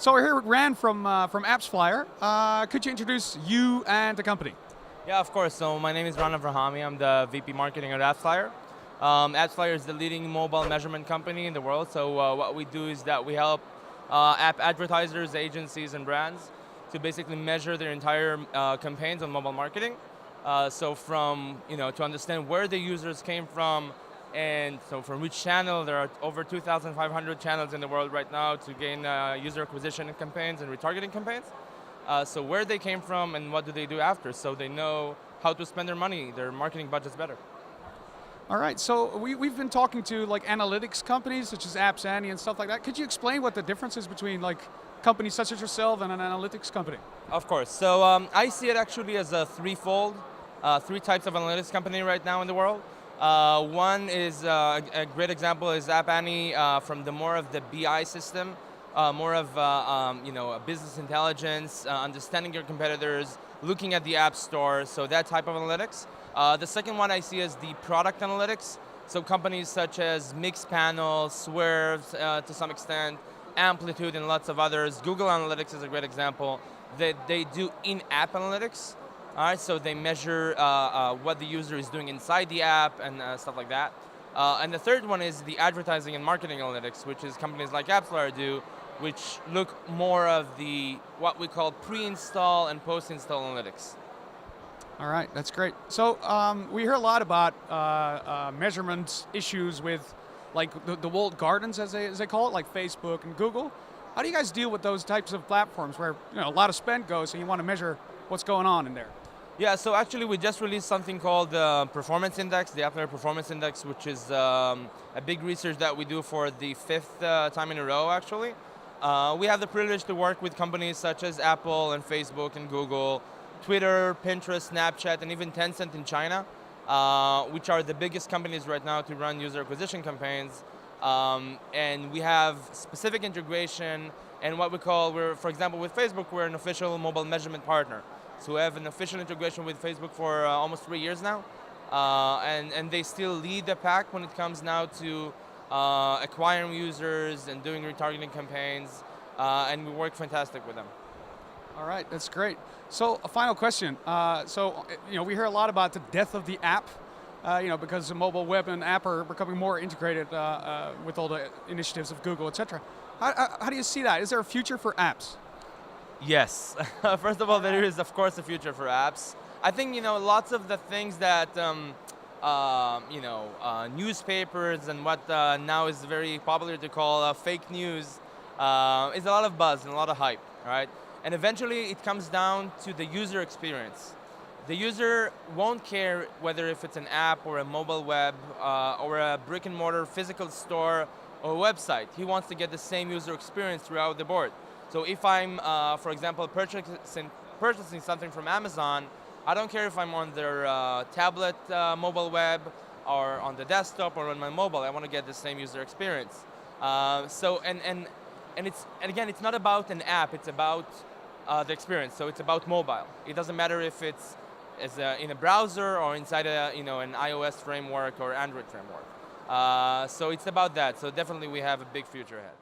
So we're here with Ran from AppsFlyer. Could you introduce you and the company? Yeah, of course. So my name is Avrahamy. I'm the VP Marketing at AppsFlyer. AppsFlyer is the leading mobile measurement company in the world. So what we do is that we help app advertisers, agencies, and brands to basically measure their entire campaigns on mobile marketing. So from, to understand where the users came from, and so from which channel. There are over 2,500 channels in the world right now to gain user acquisition campaigns and retargeting campaigns. So where they came from and what do they do after, so they know how to spend their money, their marketing budgets better. All right, so we've been talking to like analytics companies such as AppsFlyer and stuff like that. Could you explain what the difference is between like companies such as yourself and an analytics company? Of course. So I see it actually as a threefold, three types of analytics company right now in the world. One is, a great example is Avrahamy from the more of the BI system, more of business intelligence, understanding your competitors, looking at the app store, so that type of analytics. The second one I see as the product analytics, so companies such as Mixpanel, Swerve to some extent, Amplitude and lots of others. Google Analytics is a great example. They do in-app analytics. All right, so they measure what the user is doing inside the app and stuff like that. And the third one is the advertising and marketing analytics, which is companies like AppsFlyer do, which look more of the what we call pre-install and post-install analytics. All right, that's great. So we hear a lot about measurement issues with like the walled gardens, as they call it, like Facebook and Google. How do you guys deal with those types of platforms where a lot of spend goes and you want to measure what's going on in there? Yeah, so actually we just released something called the Performance Index, the AppsFlyer Performance Index, which is a big research that we do for the fifth time in a row, actually. We have the privilege to work with companies such as Apple and Facebook and Google, Twitter, Pinterest, Snapchat, and even Tencent in China, which are the biggest companies right now to run user acquisition campaigns. And we have specific integration and what we call, for example, with Facebook, we're an official mobile measurement partner. So we have an official integration with Facebook for almost 3 years now. And they still lead the pack when it comes now to acquiring users and doing retargeting campaigns. And we work fantastic with them. All right, that's great. So a final question. We hear a lot about the death of the app, because the mobile web and app are becoming more integrated with all the initiatives of Google, etc. How do you see that? Is there a future for apps? Yes. First of all, there is, of course, a future for apps. I think, lots of the things that, newspapers and what now is very popular to call fake news is a lot of buzz and a lot of hype, right? And eventually it comes down to the user experience. The user won't care whether if it's an app or a mobile web or a brick and mortar physical store or a website. He wants to get the same user experience throughout the board. So if I'm, for example, purchasing something from Amazon, I don't care if I'm on their tablet mobile web or on the desktop or on my mobile. I want to get the same user experience. And again, it's not about an app. It's about the experience. So it's about mobile. It doesn't matter if it's in a browser or inside an iOS framework or Android framework. So it's about that. So definitely we have a big future ahead.